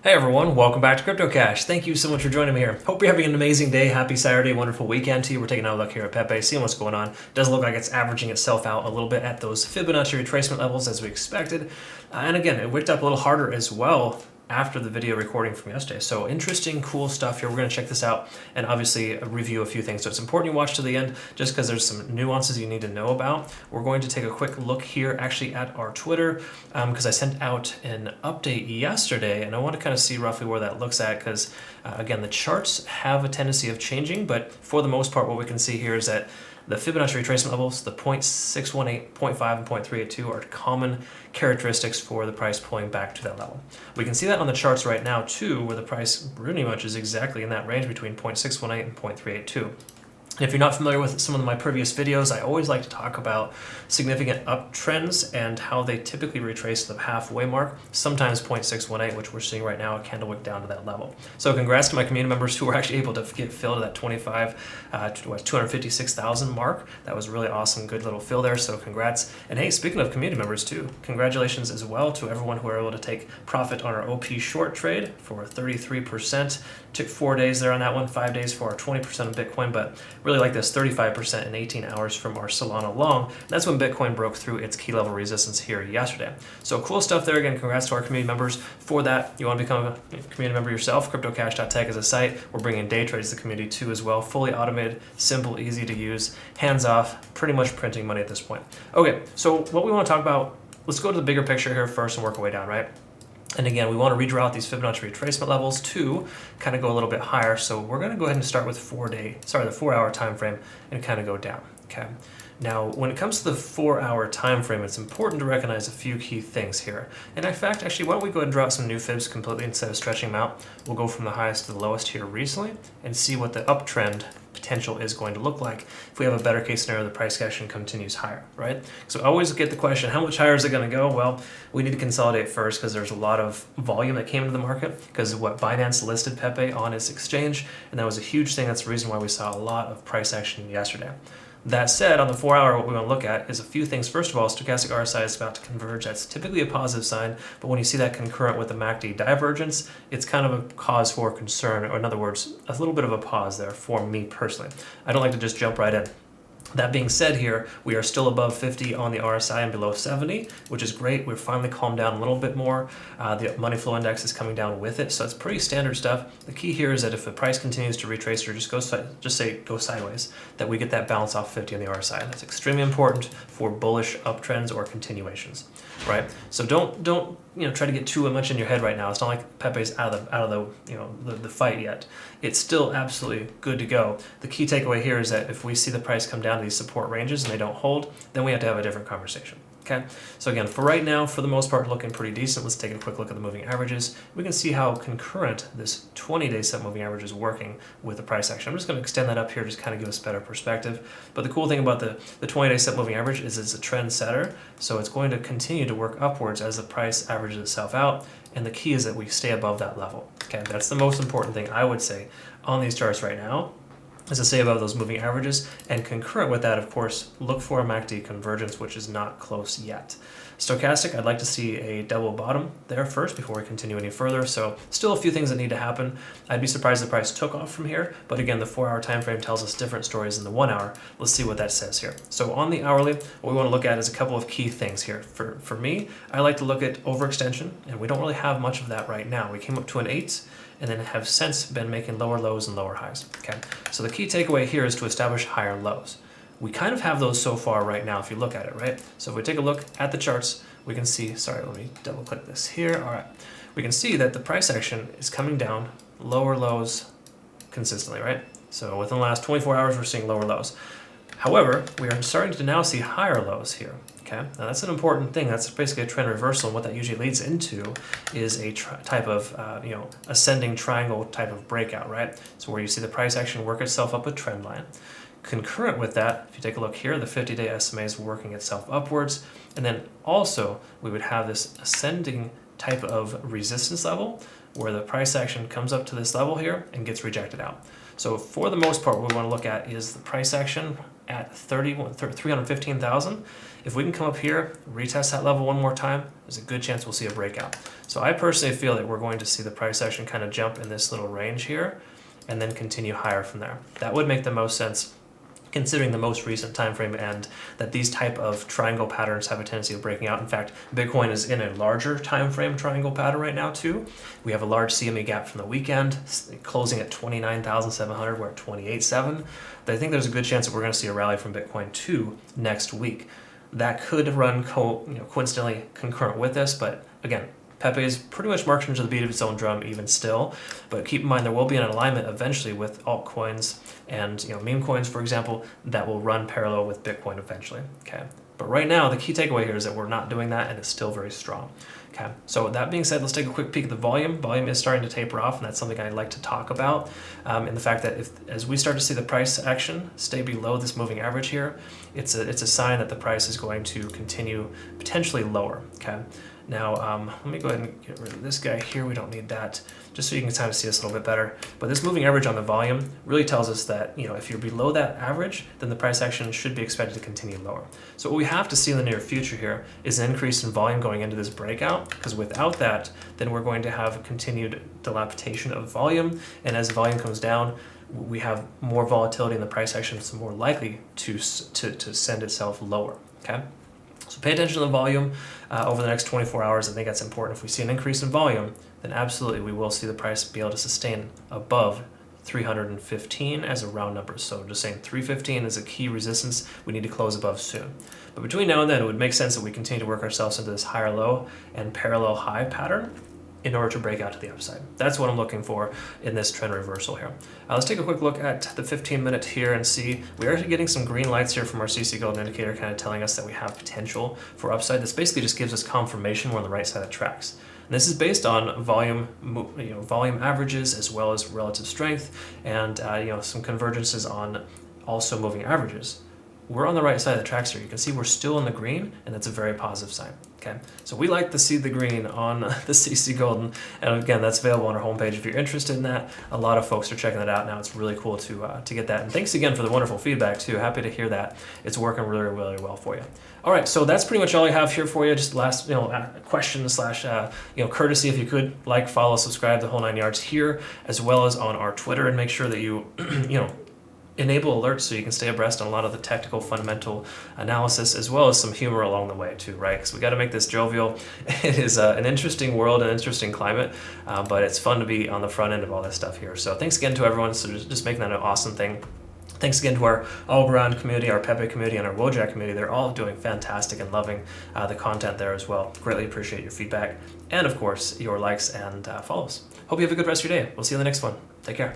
Hey everyone, welcome back to Crypto Cash. Thank you so much for joining me here. Hope you're having an amazing day. Happy Saturday, wonderful weekend to you. We're taking a look here at Pepe, seeing what's going on. Doesn't look like it's averaging itself out a little bit at those Fibonacci retracement levels as we expected. And again, it wicked up a little harder as well after the video recording from yesterday. So interesting, cool stuff here. We're going to check this out and obviously review a few things. So it's important you watch to the end just because there's some nuances you need to know about. We're going to take a quick look here actually at our Twitter because I sent out an update yesterday and I want to kind of see roughly where that looks at because again, the charts have a tendency of changing, but for the most part, what we can see here is that the Fibonacci retracement levels, the 0.618, 0.5, and 0.382 are common characteristics for the price pulling back to that level. We can see that on the charts right now too, where the price pretty much is exactly in that range between 0.618 and 0.382. And if you're not familiar with some of my previous videos, I always like to talk about significant uptrends and how they typically retrace the halfway mark, sometimes 0.618, which we're seeing right now, a candle wick down to that level. So congrats to my community members who were actually able to get filled to that 256,000 mark. That was really awesome, good little fill there, so congrats. And hey, speaking of community members too, congratulations as well to everyone who were able to take profit on our OP short trade for 33%. Took 4 days there on that one, 5 days for our 20% of Bitcoin, but really like this 35% in 18 hours from our Solana long. And that's when Bitcoin broke through its key level resistance here yesterday. So cool stuff there. Again, congrats to our community members for that. You want to become a community member yourself, cryptocash.tech is a site. We're bringing day trades to the community too as well. Fully automated, simple, easy to use, hands off, pretty much printing money at this point. Okay, so what we want to talk about, let's go to the bigger picture here first and work our way down, right? And again, we want to redraw out these Fibonacci retracement levels to kind of go a little bit higher. So we're going to go ahead and start with the 4 hour time frame and kind of go down. Okay. Now, when it comes to the 4 hour time frame, it's important to recognize a few key things here. And in fact, actually, why don't we go ahead and draw out some new fibs completely instead of stretching them out? We'll go from the highest to the lowest here recently and see what the uptrend potential is going to look like if we have a better case scenario, the price action continues higher, right? So I always get the question, how much higher is it going to go? Well, we need to consolidate first because there's a lot of volume that came into the market because of what Binance listed Pepe on its exchange, and that was a huge thing. That's the reason why we saw a lot of price action yesterday. That said, on the 4 hour, what we want to look at is a few things. First of all, stochastic RSI is about to converge. That's typically a positive sign, but when you see that concurrent with the MACD divergence, it's kind of a cause for concern, or in other words, a little bit of a pause there for me personally. I don't like to just jump right in. That being said here, we are still above 50 on the RSI and below 70, which is great. We've finally calmed down a little bit more. The money flow index is coming down with it, so it's pretty standard stuff. The key here is that if the price continues to retrace or go sideways, that we get that bounce off 50 on the RSI. That's extremely important for bullish uptrends or continuations, right? So don't try to get too much in your head right now. It's not like Pepe's out of the fight yet. It's still absolutely good to go. The key takeaway here is that if we see the price come down to these support ranges and they don't hold, then we have to have a different conversation. Okay, so again, for right now, for the most part, looking pretty decent. Let's take a quick look at the moving averages. We can see how concurrent this 20-day set moving average is working with the price action. I'm just going to extend that up here, just kind of give us better perspective. But the cool thing about the 20-day set moving average is it's a trend setter, so it's going to continue to work upwards as the price averages itself out. And the key is that we stay above that level. Okay, that's the most important thing I would say on these charts right now, is to stay above those moving averages, and concurrent with that, of course, look for a MACD convergence, which is not close yet. Stochastic, I'd like to see a double bottom there first before we continue any further. So still a few things that need to happen. I'd be surprised if the price took off from here, but again, the 4 hour time frame tells us different stories than the 1 hour. Let's see what that says here. So on the hourly, what we want to look at is a couple of key things here. For me, I like to look at overextension, and we don't really have much of that right now. We came up to an 8, and then have since been making lower lows and lower highs. Okay, so the key takeaway here is to establish higher lows. We kind of have those so far right now if you look at it, right? So if we take a look at the charts, we can see, let me double click this here. All right, we can see that the price action is coming down, lower lows consistently, right? So within the last 24 hours, we're seeing lower lows. However, we are starting to now see higher lows here. Okay, now that's an important thing. That's basically a trend reversal, and what that usually leads into is a type of ascending triangle type of breakout, right? So where you see the price action work itself up a trend line. Concurrent with that, if you take a look here, the 50-day SMA is working itself upwards, and then also we would have this ascending type of resistance level where the price action comes up to this level here and gets rejected out. So for the most part, what we want to look at is the price action at 315,000. If we can come up here, retest that level one more time, there's a good chance we'll see a breakout. So I personally feel that we're going to see the price action kind of jump in this little range here and then continue higher from there. That would make the most sense considering the most recent time frame and that these type of triangle patterns have a tendency of breaking out. In fact, Bitcoin is in a larger time frame triangle pattern right now too. We have a large CME gap from the weekend, closing at 29,700. We're at 28.7. But I think there's a good chance that we're going to see a rally from Bitcoin too next week. That could run coincidentally concurrent with this, but again, Pepe is pretty much marching to the beat of its own drum even still, but keep in mind there will be an alignment eventually with altcoins and meme coins, for example, that will run parallel with Bitcoin eventually. Okay, but right now the key takeaway here is that we're not doing that and it's still very strong. Okay, so with that being said, let's take a quick peek at the volume. Volume is starting to taper off, and that's something I'd like to talk about. And the fact that as we start to see the price action stay below this moving average here, it's a sign that the price is going to continue potentially lower. Okay. Now, let me go ahead and get rid of this guy here. We don't need that, just so you can kind of see this a little bit better. But this moving average on the volume really tells us that, if you're below that average, then the price action should be expected to continue lower. So what we have to see in the near future here is an increase in volume going into this breakout, because without that, then we're going to have continued dilapidation of volume. And as the volume comes down, we have more volatility in the price action, so more likely to send itself lower, okay? So pay attention to the volume over the next 24 hours. I think that's important. If we see an increase in volume, then absolutely we will see the price be able to sustain above 315 as a round number. So just saying 315 is a key resistance we need to close above soon. But between now and then, it would make sense that we continue to work ourselves into this higher low and parallel high pattern in order to break out to the upside. That's what I'm looking for in this trend reversal here. Let's take a quick look at the 15-minute here and see. We are getting some green lights here from our CC Golden indicator, kind of telling us that we have potential for upside. This basically just gives us confirmation we're on the right side of the tracks. And this is based on volume, volume averages as well as relative strength, and some convergences on also moving averages. We're on the right side of the tracks here. You can see we're still in the green, and that's a very positive sign. Okay, so we like to see the green on the CC Golden, and again, that's available on our homepage if you're interested in that. A lot of folks are checking that out now. It's really cool to get that, and thanks again for the wonderful feedback too. Happy to hear that it's working really, really well for you. All right, so that's pretty much all I have here for you. Just last, question / courtesy, if you could like, follow, subscribe, the whole 9 yards here, as well as on our Twitter, and make sure that you, enable alerts so you can stay abreast on a lot of the technical fundamental analysis, as well as some humor along the way too, right? Because we got to make this jovial. It is an interesting world, an interesting climate, but it's fun to be on the front end of all this stuff here. So thanks again to everyone. So just making that an awesome thing. Thanks again to our Algorand community, our Pepe community, and our Wojak community. They're all doing fantastic and loving the content there as well. Greatly appreciate your feedback. And of course, your likes and follows. Hope you have a good rest of your day. We'll see you in the next one. Take care.